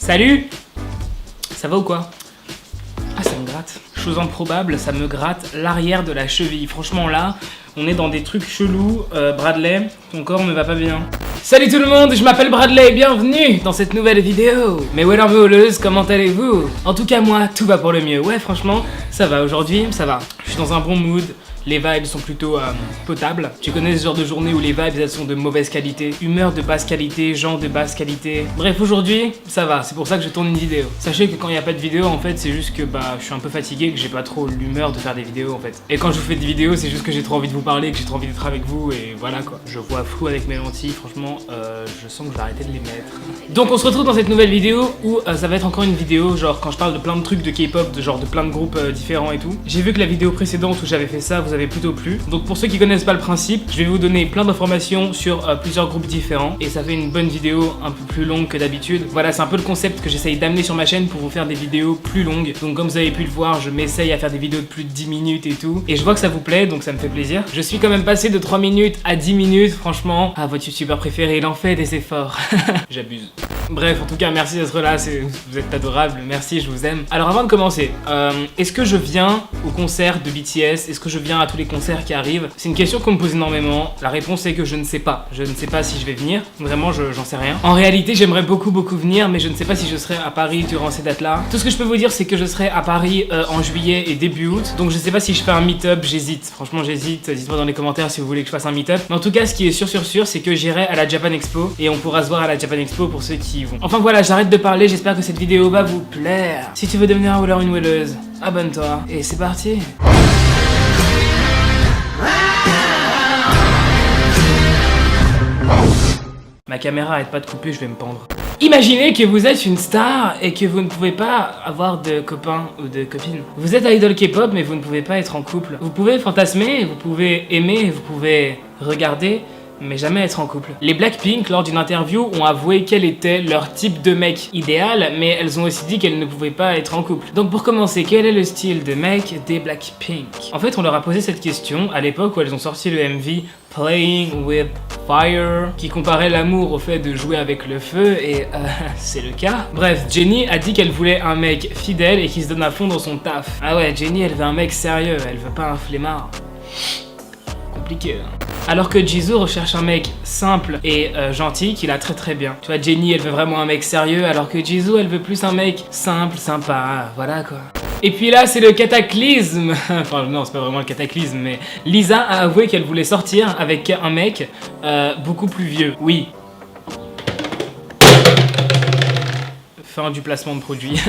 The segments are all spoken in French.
Salut! Ça va ou quoi? Ah, ça me gratte. Chose improbable, ça me gratte l'arrière de la cheville. Franchement là, on est dans des trucs chelous. Bradley, ton corps ne va pas bien. Salut tout le monde, je m'appelle Bradley et bienvenue dans cette nouvelle vidéo. Mais well heureuse, comment allez-vous? En tout cas moi, tout va pour le mieux. Ouais franchement, ça va aujourd'hui, ça va. Je suis dans un bon mood. Les vibes sont plutôt potables. Tu connais ce genre de journée où les vibes elles sont de mauvaise qualité, humeur de basse qualité, gens de basse qualité. Bref, aujourd'hui, ça va, c'est pour ça que je tourne une vidéo. Sachez que quand il n'y a pas de vidéo, en fait, c'est juste que je suis un peu fatigué, que j'ai pas trop l'humeur de faire des vidéos en fait. Et quand je vous fais des vidéos, c'est juste que j'ai trop envie de vous parler, que j'ai trop envie d'être avec vous et voilà quoi. Je vois flou avec mes lentilles, franchement, je sens que je vais arrêter de les mettre. Donc on se retrouve dans cette nouvelle vidéo où ça va être encore une vidéo, genre quand je parle de plein de trucs de K-pop, de plein de groupes différents et tout. J'ai vu que la vidéo précédente où j'avais fait ça, vous avez plutôt plu. Donc pour ceux qui connaissent pas le principe, je vais vous donner plein d'informations sur plusieurs groupes différents et ça fait une bonne vidéo un peu plus longue que d'habitude. Voilà, c'est un peu le concept que j'essaye d'amener sur ma chaîne pour vous faire des vidéos plus longues. Donc comme vous avez pu le voir, je m'essaye à faire des vidéos de plus de 10 minutes et tout. Et je vois que ça vous plaît, donc ça me fait plaisir. Je suis quand même passé de 3 minutes à 10 minutes, franchement. Ah, votre youtubeur préféré, il en fait des efforts. J'abuse. Bref, en tout cas, merci d'être là, vous êtes adorables, merci, je vous aime. Alors avant de commencer, est-ce que je viens au concert de BTS? Est-ce que je viens à tous les concerts qui arrivent? C'est une question qu'on me pose énormément. La réponse est que je ne sais pas. Je ne sais pas si je vais venir, vraiment, j'en sais rien. En réalité, j'aimerais beaucoup venir, mais je ne sais pas si je serai à Paris durant ces dates-là. Tout ce que je peux vous dire, c'est que je serai à Paris en juillet et début août. Donc je sais pas si je fais un meet-up, j'hésite. Franchement, j'hésite. Dites-moi dans les commentaires si vous voulez que je fasse un meet-up. Mais en tout cas, ce qui est sûr, c'est que j'irai à la Japan Expo et on pourra se voir à la Japan Expo pour ceux qui y vont. Enfin voilà, j'arrête de parler, j'espère que cette vidéo va vous plaire. Si tu veux devenir un wheeler ou une wheeleuse, abonne-toi et c'est parti. Ma caméra arrête pas de couper, je vais me pendre. Imaginez que vous êtes une star et que vous ne pouvez pas avoir de copains ou de copines. Vous êtes idol K-pop mais vous ne pouvez pas être en couple. Vous pouvez fantasmer, vous pouvez aimer, vous pouvez regarder, mais jamais être en couple. Les Blackpink, lors d'une interview, ont avoué quel était leur type de mec idéal, mais elles ont aussi dit qu'elles ne pouvaient pas être en couple. Donc pour commencer, quel est le style de mec des Blackpink? En fait, on leur a posé cette question à l'époque où elles ont sorti le MV Playing with Fire, qui comparait l'amour au fait de jouer avec le feu, et c'est le cas. Bref, Jennie a dit qu'elle voulait un mec fidèle et qui se donne à fond dans son taf. Ah ouais, Jennie, elle veut un mec sérieux, elle veut pas un flemmard. Compliqué, hein. Alors que Jisoo recherche un mec simple et gentil qui l'a très bien. Tu vois, Jennie elle veut vraiment un mec sérieux alors que Jisoo elle veut plus un mec simple, sympa, voilà quoi. Et puis là c'est le cataclysme. Enfin non c'est pas vraiment le cataclysme mais Lisa a avoué qu'elle voulait sortir avec un mec beaucoup plus vieux. Oui. Fin du placement de produit.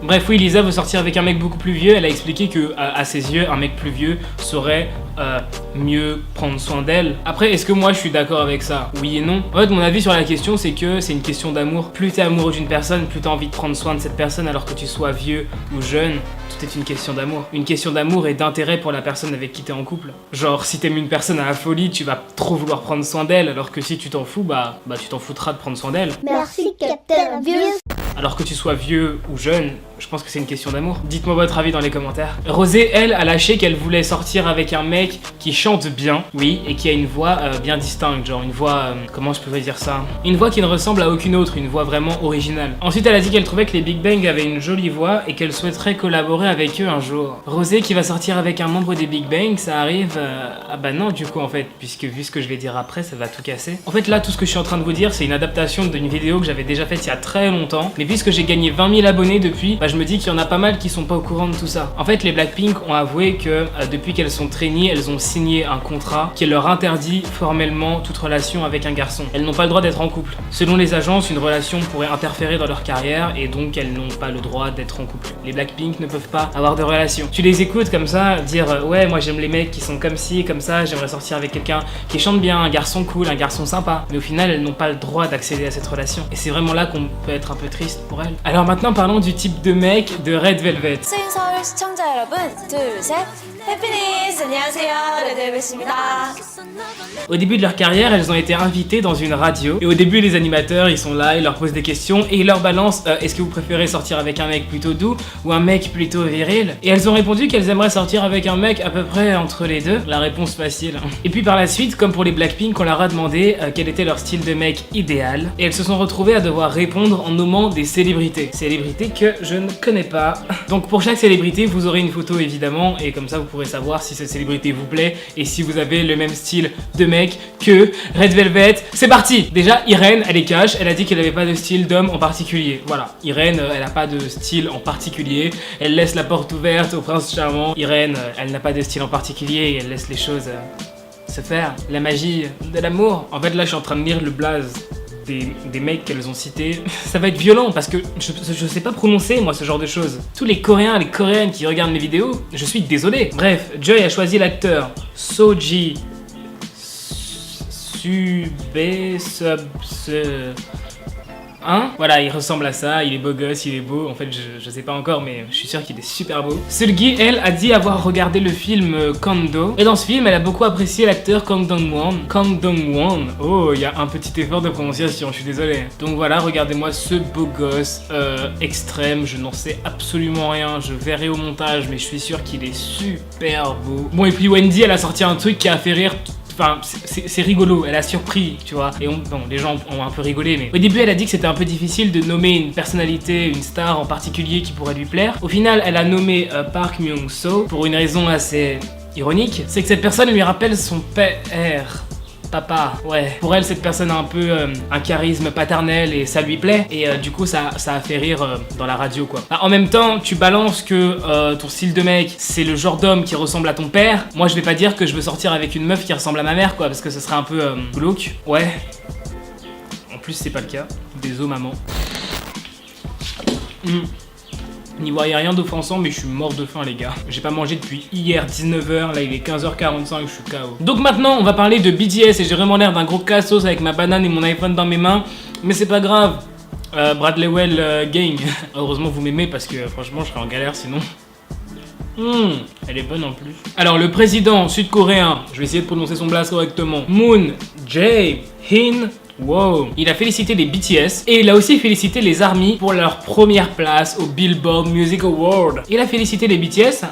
Bref, oui, Lisa veut sortir avec un mec beaucoup plus vieux. Elle a expliqué que, à ses yeux, un mec plus vieux saurait mieux prendre soin d'elle. Après, est-ce que moi je suis d'accord avec ça? Oui et non. En fait, mon avis sur la question, c'est que c'est une question d'amour. Plus t'es amoureux d'une personne, plus t'as envie de prendre soin de cette personne, alors que tu sois vieux ou jeune. Tout est une question d'amour. Une question d'amour et d'intérêt pour la personne avec qui t'es en couple. Genre, si t'aimes une personne à la folie, tu vas trop vouloir prendre soin d'elle, alors que si tu t'en fous, tu t'en foutras de prendre soin d'elle. Merci, Captain Obvious. Alors que tu sois vieux ou jeune, je pense que c'est une question d'amour. Dites-moi votre avis dans les commentaires. Rosé, elle, a lâché qu'elle voulait sortir avec un mec qui chante bien, oui, et qui a une voix bien distincte, genre une voix, comment je pourrais dire ça? Une voix qui ne ressemble à aucune autre, une voix vraiment originale. Ensuite, elle a dit qu'elle trouvait que les Big Bang avaient une jolie voix et qu'elle souhaiterait collaborer avec eux un jour. Rosé qui va sortir avec un membre des Big Bang, ça arrive... Ah bah non, du coup, en fait, puisque vu ce que je vais dire après, ça va tout casser. En fait, là, tout ce que je suis en train de vous dire, c'est une adaptation d'une vidéo que j'avais déjà faite il y a très longtemps, mais puisque j'ai gagné 20 000 abonnés depuis, je me dis qu'il y en a pas mal qui sont pas au courant de tout ça. En fait, les Blackpink ont avoué que depuis qu'elles sont trainee, elles ont signé un contrat qui leur interdit formellement toute relation avec un garçon. Elles n'ont pas le droit d'être en couple. Selon les agences, une relation pourrait interférer dans leur carrière et donc elles n'ont pas le droit d'être en couple. Les Blackpink ne peuvent pas avoir de relation. Tu les écoutes comme ça, dire ouais, moi j'aime les mecs qui sont comme ci, comme ça, j'aimerais sortir avec quelqu'un qui chante bien, un garçon cool, un garçon sympa. Mais au final, elles n'ont pas le droit d'accéder à cette relation. Et c'est vraiment là qu'on peut être un peu triste pour elles. Alors maintenant, parlons du type de mec de Red Velvet. 서울 시청자 여러분, 둘, 셋. 해피니스 안녕하세요 레드벨벳입니다. Au début de leur carrière, elles ont été invitées dans une radio. Et au début, les animateurs, ils sont là, ils leur posent des questions et ils leur balancent est-ce que vous préférez sortir avec un mec plutôt doux ou un mec plutôt viril? Et elles ont répondu qu'elles aimeraient sortir avec un mec à peu près entre les deux. La réponse facile. Et puis par la suite, comme pour les Blackpink, on leur a demandé quel était leur style de mec idéal. Et elles se sont retrouvées à devoir répondre en nommant des célébrités. Célébrités que je ne connais pas. Donc pour chaque célébrité, vous aurez une photo évidemment et comme ça vous pourrez savoir si cette célébrité vous plaît et si vous avez le même style de mec que Red Velvet. C'est parti. Déjà Irène, elle est cash, elle a dit qu'elle n'avait pas de style d'homme en particulier. Voilà, Irène, elle n'a pas de style en particulier. Elle laisse la porte ouverte au prince charmant. Irène, elle n'a pas de style en particulier et elle laisse les choses se faire. La magie de l'amour. En fait là je suis en train de lire le blaze des mecs qu'elles ont cités. Ça va être violent parce que je sais pas prononcer moi ce genre de choses. Tous les Coréens, les Coréennes qui regardent mes vidéos, je suis désolé. Bref, Joy a choisi l'acteur Soji Hein? Voilà, il ressemble à ça, il est beau gosse, il est beau. En fait, je sais pas encore, mais je suis sûr qu'il est super beau. Seulgi, elle, a dit avoir regardé le film Kando. Et dans ce film, elle a beaucoup apprécié l'acteur Kang Dong-won. Kang Dong-won. Oh, il y a un petit effort de prononciation, je suis désolé. Donc voilà, regardez-moi ce beau gosse extrême. Je n'en sais absolument rien. Je verrai au montage, mais je suis sûr qu'il est super beau. Bon, et puis Wendy, elle a sorti un truc qui a fait rire. Enfin, c'est rigolo, elle a surpris, tu vois. Et bon, les gens ont un peu rigolé, mais au début, elle a dit que c'était un peu difficile de nommer une personnalité, une star en particulier qui pourrait lui plaire. Au final, elle a nommé Park Myung-soo pour une raison assez ironique. C'est que cette personne lui rappelle son père. Papa, ouais. Pour elle, cette personne a un peu un charisme paternel et ça lui plaît. Et du coup, ça a fait rire dans la radio, quoi. Bah, en même temps, tu balances que ton style de mec, c'est le genre d'homme qui ressemble à ton père. Moi, je vais pas dire que je veux sortir avec une meuf qui ressemble à ma mère, quoi, parce que ce serait un peu glauque. Ouais. En plus, c'est pas le cas. Désolé, maman. N'y voyez rien d'offensant, mais je suis mort de faim, les gars. J'ai pas mangé depuis hier 19h, là il est 15h45, je suis KO. Donc maintenant, on va parler de BTS et j'ai vraiment l'air d'un gros cassos avec ma banane et mon iPhone dans mes mains. Mais c'est pas grave. Bradley Well gang. Heureusement, vous m'aimez parce que franchement, je serais en galère sinon. Elle est bonne en plus. Alors, le président sud-coréen, je vais essayer de prononcer son blast correctement. Moon Jae-in. Wow. Il a félicité les BTS et il a aussi félicité les ARMY pour leur première place au Billboard Music Award. Il a félicité les BTS.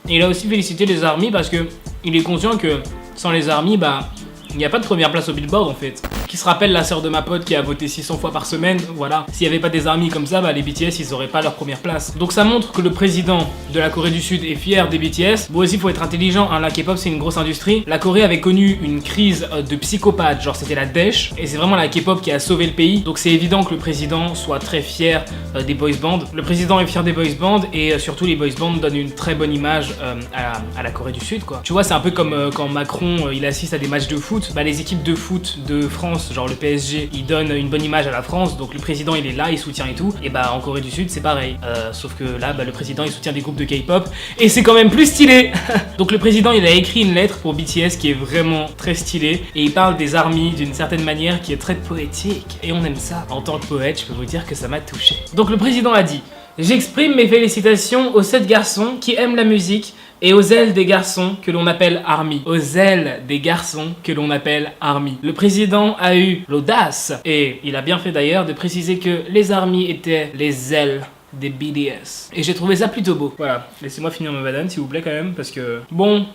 Il a aussi félicité les ARMY parce que il est conscient que sans les ARMY, bah, il n'y a pas de première place au Billboard en fait. Qui se rappelle la sœur de ma pote qui a voté 600 fois par semaine, voilà. S'il n'y avait pas des ARMY comme ça, bah les BTS ils auraient pas leur première place. Donc ça montre que le président de la Corée du Sud est fier des BTS. Bon aussi faut être intelligent, hein, la K-pop c'est une grosse industrie. La Corée avait connu une crise de psychopathes, genre c'était la Daesh. Et c'est vraiment la K-pop qui a sauvé le pays. Donc c'est évident que le président soit très fier des boys bands. Le président est fier des boys bands et surtout les boys bands donnent une très bonne image à la Corée du Sud quoi. Tu vois c'est un peu comme quand Macron il assiste à des matchs de foot. Bah les équipes de foot de France, genre le PSG, il donne une bonne image à la France, donc le président il est là, il soutient et tout, et bah en Corée du Sud c'est pareil, sauf que là bah, le président il soutient des groupes de K-pop, et c'est quand même plus stylé. Donc le président il a écrit une lettre pour BTS qui est vraiment très stylée, et il parle des ARMY d'une certaine manière qui est très poétique, et on aime ça. En tant que poète, je peux vous dire que ça m'a touché. Donc le président a dit: j'exprime mes félicitations aux 7 garçons qui aiment la musique et aux ailes des garçons que l'on appelle ARMY. Aux ailes des garçons que l'on appelle ARMY. Le président a eu l'audace, et il a bien fait d'ailleurs, de préciser que les ARMY étaient les ailes des BTS. Et j'ai trouvé ça plutôt beau. Voilà, laissez-moi finir ma banane s'il vous plaît quand même, parce que... Bon...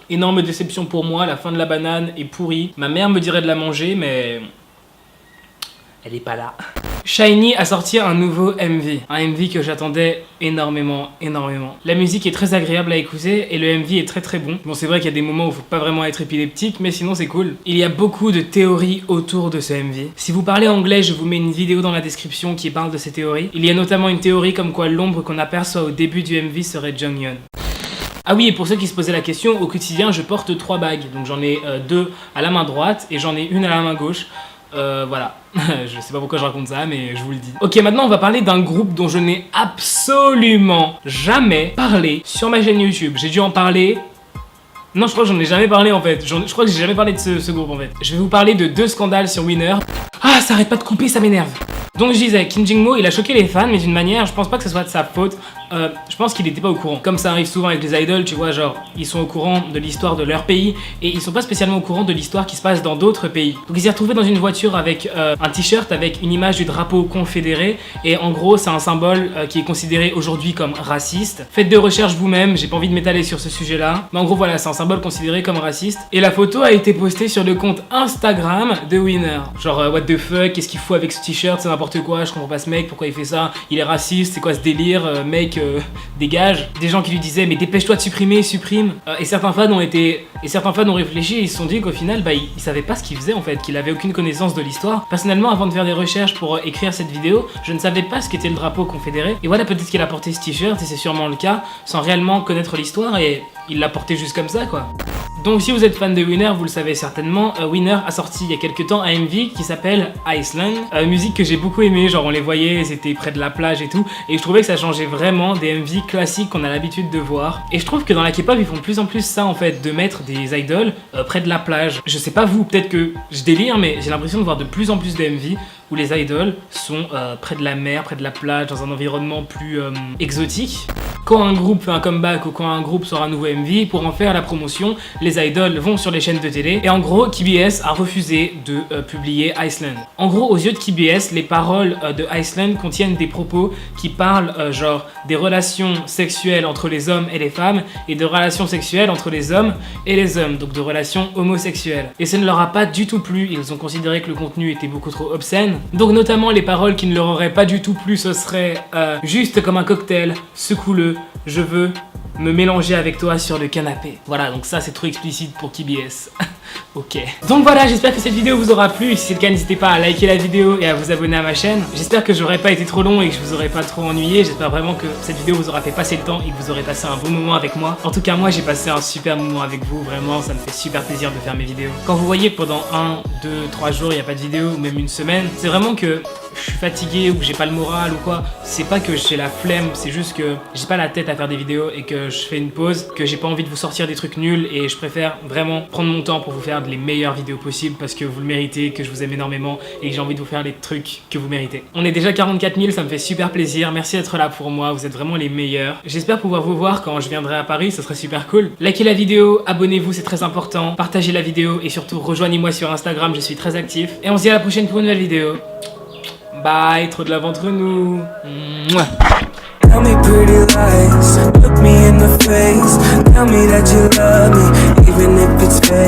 Énorme déception pour moi, la fin de la banane est pourrie. Ma mère me dirait de la manger, mais... elle est pas là. SHINee a sorti un nouveau MV. Un MV que j'attendais énormément. La musique est très agréable à écouter et le MV est très très bon. Bon, c'est vrai qu'il y a des moments où il faut pas vraiment être épileptique, mais sinon c'est cool. Il y a beaucoup de théories autour de ce MV. Si vous parlez anglais, je vous mets une vidéo dans la description qui parle de ces théories. Il y a notamment une théorie comme quoi l'ombre qu'on aperçoit au début du MV serait Jonghyun. Ah oui, et pour ceux qui se posaient la question, au quotidien je porte 3 bagues. Donc j'en ai 2 à la main droite et j'en ai une à la main gauche. Voilà, je sais pas pourquoi je raconte ça, mais je vous le dis. Ok, maintenant on va parler d'un groupe dont je n'ai absolument jamais parlé sur ma chaîne YouTube. J'ai dû en parler... Non, je crois que j'en ai jamais parlé en fait. Je crois que j'ai jamais parlé de ce groupe en fait. Je vais vous parler de 2 scandales sur Winner. Ah, ça arrête pas de couper, ça m'énerve. Donc je disais, Kim Jin-mo, il a choqué les fans, mais d'une manière, je pense pas que ce soit de sa faute. Je pense qu'il était pas au courant. Comme ça arrive souvent avec les idoles, tu vois, genre, ils sont au courant de l'histoire de leur pays et ils sont pas spécialement au courant de l'histoire qui se passe dans d'autres pays. Donc il s'est retrouvé dans une voiture avec un t-shirt avec une image du drapeau confédéré et en gros, c'est un symbole qui est considéré aujourd'hui comme raciste. Faites des recherches vous-même, j'ai pas envie de m'étaler sur ce sujet-là. Mais en gros, voilà, c'est un symbole considéré comme raciste. Et la photo a été postée sur le compte Instagram de Winner. Genre, what the fuck, qu'est-ce qu'il fout avec ce t-shirt, c'est n'importe quoi, je comprends pas ce mec, pourquoi il fait ça, il est raciste, c'est quoi ce délire, mec, dégage. Des gens qui lui disaient, mais dépêche-toi de supprimer, supprime. Et certains fans ont réfléchi et ils se sont dit qu'au final, bah, ils savaient pas ce qu'il faisait en fait, qu'il avait aucune connaissance de l'histoire. Personnellement, avant de faire des recherches pour écrire cette vidéo, je ne savais pas ce qu'était le drapeau confédéré. Et voilà, peut-être qu'il a porté ce t-shirt, et c'est sûrement le cas, sans réellement connaître l'histoire, et il l'a porté juste comme ça, quoi. Donc si vous êtes fan de Winner, vous le savez certainement, Winner a sorti il y a quelques temps un MV qui s'appelle Iceland, musique que j'ai beaucoup aimé, genre on les voyait, c'était près de la plage et tout, et je trouvais que ça changeait vraiment des MV classiques qu'on a l'habitude de voir. Et je trouve que dans la K-pop ils font de plus en plus ça en fait, de mettre des idoles près de la plage. Je sais pas vous, peut-être que je délire, mais j'ai l'impression de voir de plus en plus de MV où les idoles sont près de la mer, près de la plage, dans un environnement plus exotique. Quand un groupe fait un comeback ou quand un groupe sort un nouveau MV, pour en faire la promotion, les idoles vont sur les chaînes de télé. Et en gros, KBS a refusé de publier Iceland. En gros, aux yeux de KBS, les paroles de Iceland contiennent des propos qui parlent genre des relations sexuelles entre les hommes et les femmes et de relations sexuelles entre les hommes et les hommes, donc de relations homosexuelles. Et ça ne leur a pas du tout plu, ils ont considéré que le contenu était beaucoup trop obscène. Donc notamment les paroles qui ne leur auraient pas du tout plu, ce serait juste comme un cocktail, secoue-le, je veux me mélanger avec toi sur le canapé. Voilà, donc ça c'est trop explicite pour KBS. Ok. Donc voilà, j'espère que cette vidéo vous aura plu. Si c'est le cas, n'hésitez pas à liker la vidéo et à vous abonner à ma chaîne. J'espère que j'aurais pas été trop long et que je vous aurais pas trop ennuyé. J'espère vraiment que cette vidéo vous aura fait passer le temps et que vous aurez passé un bon moment avec moi. En tout cas, moi j'ai passé un super moment avec vous. Vraiment, ça me fait super plaisir de faire mes vidéos. Quand vous voyez que pendant 1, 2, 3 jours il n'y a pas de vidéo ou même une semaine, c'est vraiment que je suis fatigué ou que j'ai pas le moral ou quoi. C'est pas que j'ai la flemme, c'est juste que j'ai pas la tête à faire des vidéos et que je fais une pause, que j'ai pas envie de vous sortir des trucs nuls et je préfère vraiment prendre mon temps pour vous faire les meilleures vidéos possibles parce que vous le méritez, que je vous aime énormément et que j'ai envie de vous faire les trucs que vous méritez. On est déjà 44 000, ça me fait super plaisir. Merci d'être là pour moi, vous êtes vraiment les meilleurs. J'espère pouvoir vous voir quand je viendrai à Paris, ça serait super cool. Likez la vidéo, abonnez-vous, c'est très important. Partagez la vidéo et surtout rejoignez-moi sur Instagram, je suis très actif. Et on se dit à la prochaine pour une nouvelle vidéo. Bye, trop de love entre nous. Mouah. Tell me pretty lies, look me in the face. Tell me that you love me, even if it's fake.